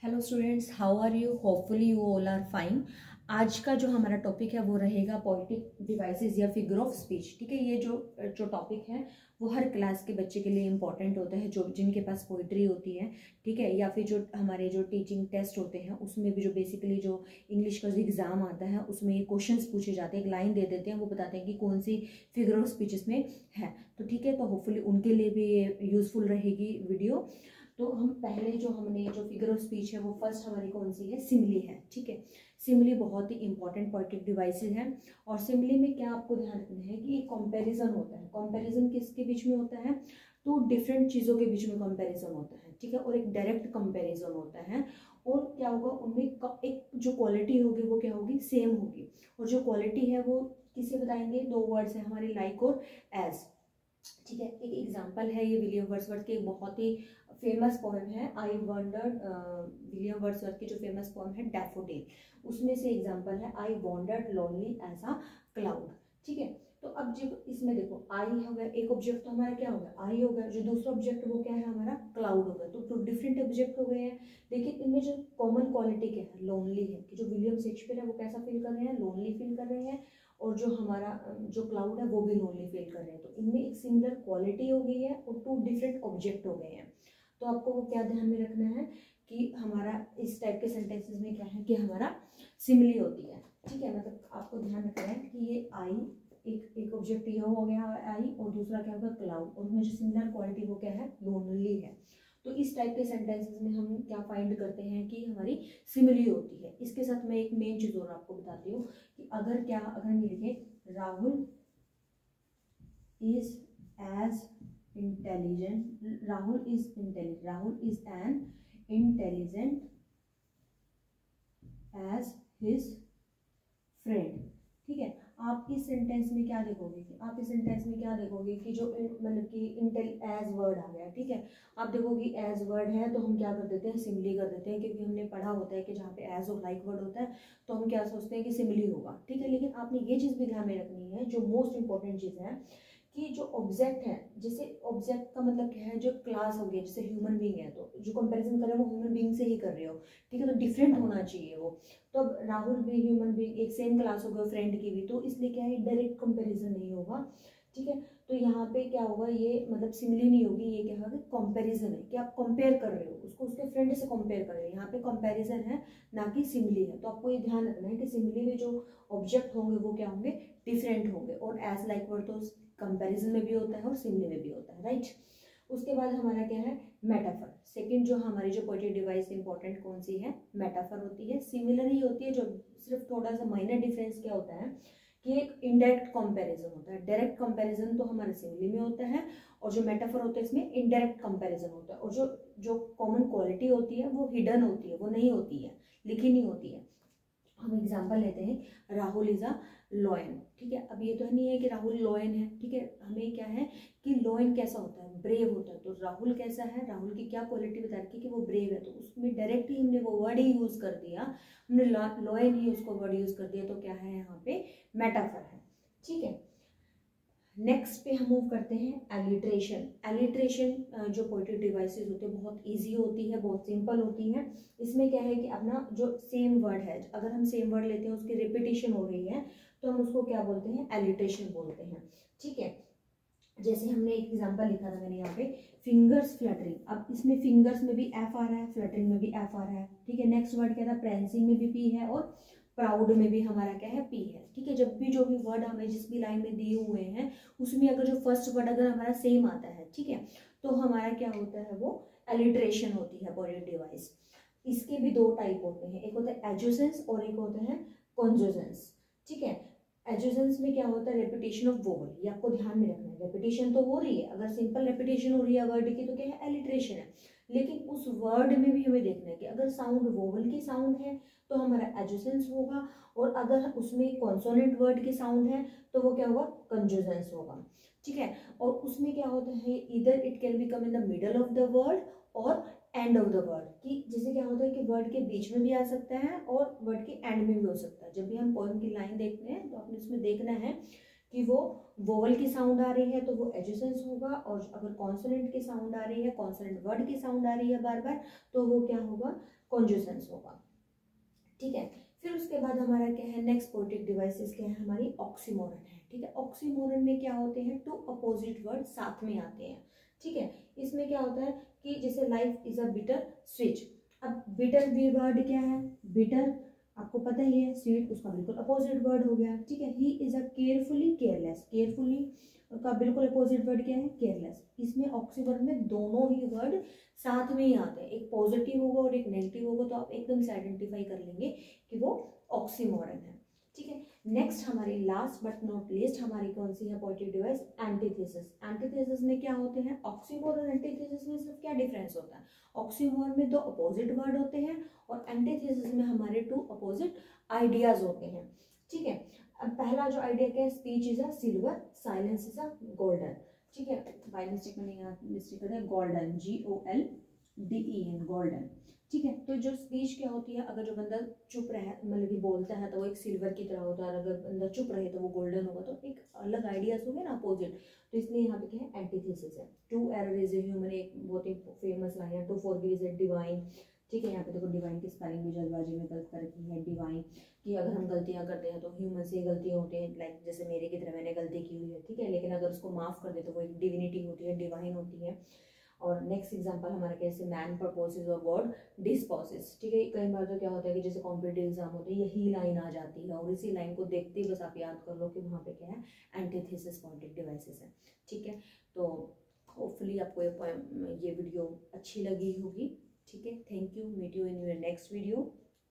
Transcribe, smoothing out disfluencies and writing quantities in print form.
Hello students, how are you? Hopefully you all are fine. आज का जो हमारा टॉपिक है वो रहेगा पोएटिक डिवाइसेस या फिगर ऑफ स्पीच। ठीक है, ये जो टॉपिक है वो हर क्लास के बच्चे के लिए इंपॉर्टेंट होता है, जो जिनके पास पोइट्री होती है। ठीक है, या फिर जो हमारे जो टीचिंग टेस्ट होते हैं उसमें भी जो बेसिकली जो इंग्लिश का जो एग्ज़ाम आता है उसमें ये क्वेश्चंस पूछे जाते हैं, एक लाइन दे देते हैं, वो बताते हैं कि कौन सी फिगर ऑफ स्पीच इसमें है। तो ठीक है, तो होपफुली उनके लिए भी ये यूज़फुल रहेगी वीडियो। तो हम पहले जो हमने जो फिगर ऑफ स्पीच है वो फर्स्ट हमारी कौन सी है? सिमिली है। ठीक है, सिमिली बहुत ही इंपॉर्टेंट पोएटिक डिवाइसेस है। और सिमिली में क्या आपको ध्यान रखना है कि एक कंपैरिजन होता है। कंपैरिजन किसके बीच में होता है? तो डिफरेंट चीज़ों के बीच में कंपैरिजन होता है। ठीक है, और एक डायरेक्ट कंपैरिजन होता है। और क्या होगा उनमें एक जो क्वालिटी होगी वो क्या होगी? सेम होगी। और जो क्वालिटी है वो किसे बताएंगे? दो वर्ड्स है हमारे, लाइक और एज। ठीक है, एक एग्जांपल है ये विलियम वर्ड्सवर्थ के, एक बहुत ही फेमस पोएम है आई वंडर्ड। विलियम वर्ड्सवर्थ की जो फेमस पोएम है डैफोडिल, उसमें से एग्जांपल है I wandered lonely as a cloud. ठीक है, तो अब जब इसमें देखो आई हो गया, एक ऑब्जेक्ट तो हमारा क्या हो गया? आई हो गया। जो दूसरा ऑब्जेक्ट वो क्या है हमारा? क्लाउड हो गया। तो डिफरेंट ऑब्जेक्ट हो गए हैं, लेकिन इनमें जो कॉमन क्वालिटी क्या है? लोनली है। कि जो विलियम शेक्सपियर है वो कैसा फील कर रहे हैं? लोनली फील कर रहे हैं। और जो हमारा जो क्लाउड है वो भी लोनली फील कर रहे हैं। तो इनमें एक सिमिलर क्वालिटी हो गई है और टू डिफरेंट ऑब्जेक्ट हो गए हैं। तो आपको वो क्या ध्यान में रखना है कि हमारा इस टाइप के सेंटेंसेस में क्या है कि हमारा सिमिली होती है। ठीक है, मतलब आपको ध्यान रखना है कि ये आई एक ऑब्जेक्ट ये हो गया आई, और दूसरा क्या होगा? क्लाउड। और उनमें जो सिमिलर क्वालिटी वो क्या है? लोनली है। तो इस टाइप के सेंटेंसेस में हम क्या फाइंड करते हैं कि हमारी सिमिली होती है। इसके साथ मैं एक मेन चीज और आपको बताती हूँ कि अगर हम लिखें Rahul is as intelligent, Rahul is intelligent, Rahul is an intelligent as his friend. ठीक है, आप इस सेंटेंस में क्या देखोगे कि जो मतलब कि इंटेल एज वर्ड आ गया। ठीक है, आप देखोगे एज वर्ड है तो हम क्या कर देते हैं? सिमिली कर देते हैं, क्योंकि हमने पढ़ा होता है कि जहाँ पे एज और लाइक वर्ड होता है तो हम क्या सोचते हैं कि सिमिली होगा। ठीक है, लेकिन आपने ये चीज़ भी ध्यान में रखनी है, जो मोस्ट इंपॉर्टेंट चीज़ है कि जो ऑब्जेक्ट है, जैसे ऑब्जेक्ट का मतलब क्या है? जो क्लास हो गया, जैसे ह्यूमन बीइंग है तो जो कंपैरिजन कर रहे हो वो ह्यूमन बीइंग से ही कर रहे हो। ठीक है, तो डिफरेंट होना चाहिए वो। तो अब राहुल भी ह्यूमन बीइंग, एक सेम क्लास हो गया फ्रेंड की भी, तो इसलिए क्या है? डायरेक्ट कंपैरिजन नहीं होगा। ठीक है, तो यहाँ पे क्या होगा? ये मतलब सिमिली नहीं होगी, ये क्या होगा? कंपैरिजन है कि आप कंपेयर कर रहे हो उसको, उसके फ्रेंड से कंपेयर कर रहे हो। यहाँ पे कंपैरिजन है, ना कि सिमिली है। तो आपको ये ध्यान रखना है कि सिमिली में जो ऑब्जेक्ट होंगे वो क्या होंगे? डिफरेंट होंगे। और एज लाइक वर्ड तो कंपैरिजन में भी होता है और सिमिली में भी होता है, राइट। उसके बाद हमारा क्या है? मेटाफर। सेकंड जो हमारी जो पोएटिक डिवाइस इंपॉर्टेंट कौन सी है? मेटाफर होती है। सिमिलर ही होती है, जो सिर्फ थोड़ा सा माइनर डिफरेंस क्या होता है कि एक इनडायरेक्ट कंपैरिजन होता है। डायरेक्ट कंपैरिजन तो हमारे सिमिली में होता है, और जो मेटाफर होता है इसमें इनडायरेक्ट कंपैरिजन होता है। और जो कॉमन क्वालिटी होती है वो हिडन होती है, वो नहीं होती है, लिखी नहीं होती है। हम एग्जाम्पल लेते हैं राहुल इज अ लॉयन। ठीक है, अब ये तो नहीं है कि राहुल लॉयन है। ठीक है, हमें क्या है कि लॉयन कैसा होता है? ब्रेव होता है। तो राहुल कैसा है? राहुल की क्या क्वालिटी बता रखी है कि वो ब्रेव है, तो उसमें डायरेक्टली हमने वो वर्ड ही यूज कर दिया, हमने लॉयन ही उसको वर्ड यूज कर दिया, तो क्या है यहाँ पे? मेटाफर है। ठीक है, नेक्स्ट पे हम मूव करते हैं एलिट्रेशन। एलिट्रेशन जो पोएटिक डिवाइसेस होते हैं बहुत इजी होती है, बहुत सिंपल होती है। इसमें क्या है कि अपना जो सेम वर्ड है, अगर हम सेम वर्ड लेते हैं उसकी रिपीटिशन हो रही है तो हम उसको क्या बोलते हैं? एलिट्रेशन बोलते हैं। ठीक है, जैसे हमने एक एग्जांपल लिखा था मैंने यहाँ पे, फिंगर्स फ्लटरिंग। अब इसमें फिंगर्स में भी एफ आ रहा है, फ्लटरिंग में भी एफ आ रहा है। ठीक है, नेक्स्ट वर्ड क्या था? प्रेंसिंग में भी पी है, और प्राउड में भी हमारा क्या है? पी है। ठीक है, जब भी जो भी वर्ड हमें जिस भी लाइन में दिए हुए हैं उसमें अगर जो फर्स्ट वर्ड अगर हमारा सेम आता है, ठीक है, तो हमारा क्या होता है? वो एलिट्रेशन होती है पोएटिक डिवाइस। इसके भी दो टाइप होते हैं, एक होता है एडजेसेंस और एक होता है कॉन्जुजेंस। ठीक है, एडजेसेंस में क्या होता है? Repetition of vowel. ये आपको ध्यान में रखना है, रेपिटेशन तो हो रही है, अगर सिंपल रेपिटेशन हो रही है वर्ड की तो क्या है? एलिट्रेशन है। लेकिन उस वर्ड में भी हमें देखना है कि अगर साउंड वोवल की साउंड है तो हमारा एडजेसेंस होगा, और अगर उसमें कॉन्सोनेंट वर्ड की साउंड है तो वो क्या होगा? कंजुजेंस होगा। ठीक है, और उसमें क्या होता है? इधर it can be come in the middle of the word और एंड ऑफ द वर्ड, कि जैसे क्या होता है कि वर्ड के बीच में भी आ सकता है और वर्ड के एंड में भी हो सकता है। जब भी हम पोएम की लाइन देखते हैं तो आपने इसमें देखना है कि वो वोवल की साउंड आ रही है तो वो एडजेसेंस होगा, और अगर कॉन्सोनेंट की साउंड आ रही है, कॉन्सोनेंट वर्ड की साउंड आ रही है बार बार, तो वो क्या होगा? कॉन्जुसेंस होगा, ठीक है। फिर उसके बाद हमारा क्या है, नेक्स्ट पोएटिक डिवाइसेस क्या है हमारी, ऑक्सीमोरन है, ठीक है। ऑक्सीमोरन में क्या होते हैं, टू अपोजिट वर्ड साथ में आते हैं, ठीक है। इसमें क्या होता है कि जैसे life is a bitter switch, अब बिटर भी वर्ड क्या है, बिटर आपको पता ही है, स्वीट उसका बिल्कुल अपोजिट वर्ड हो गया, ठीक है। He is a carefully careless, carefully का बिल्कुल अपोजिट वर्ड क्या है, केयरलेस। इसमें ऑक्सीमोरन में दोनों ही वर्ड साथ में ही आते हैं, एक पॉजिटिव होगा और एक नेगेटिव होगा, तो आप एकदम से आइडेंटिफाई कर लेंगे कि वो ऑक्सीमोरन है, ठीक है। नेक्स्ट हमारी लास्ट बट नॉट लीस्ट हमारी कौन सी है पोएटिक डिवाइस, एंटीथेसिस। एंटीथेसिस में क्या होते हैं, ऑक्सीमोरन और एंटीथेसिस में सिर्फ क्या डिफरेंस होता है, ऑक्सीमोरन में दो अपोजिट वर्ड होते हैं और एंटीथेसिस में हमारे टू अपोजिट आइडियाज होते हैं, ठीक है। अब पहला जो आइडिया क्या है, speech is a silver, silence is a golden, ठीक है। बाय मिस्टेक मैंने यहाँ मिस्टेक कर दिया, गोल्डन, GOLDEN, गोल्डन, ठीक है। तो जो स्पीच क्या होती है, अगर जो बंदा चुप रहे मतलब कि बोलता है तो वो एक सिल्वर की तरह होता है, और अगर बंदा चुप रहे तो वो गोल्डन होगा, तो एक अलग आइडियाज हो गए ना अपोजिट, तो इसलिए यहाँ पे क्या है, एंटीथेसिस है। To error is a human, एक बहुत ही फेमस लाइन है, to forgive is a divine, ठीक है। यहाँ पे देखो डिवाइन की स्पेलिंग भी जल्दबाजी में गलत कर रखी है, डिवाइन कि अगर हम गलतियाँ करते हैं तो ह्यूमन से गलतियाँ होती हैं, लाइक जैसे मेरे की तरह मैंने गलती की हुई है, ठीक है, लेकिन अगर उसको माफ़ कर दे तो वो एक डिविनिटी होती है, डिवाइन होती है। और नेक्स्ट एग्जांपल हमारा कैसे, मैन प्रपोजेस और गॉड डिस्पोजेस, ठीक है। कई बार तो क्या होता है कि जैसे कॉम्पिटिटिव एग्जाम होते हैं यही लाइन आ जाती है, और इसी लाइन को देखते ही बस आप याद कर लो कि वहाँ पे क्या है, एंटीथेसिस पोएटिक डिवाइसेस है, ठीक है। तो होपफुली आपको ये वीडियो अच्छी लगी होगी, ठीक है। Thank you, meet you in your next video.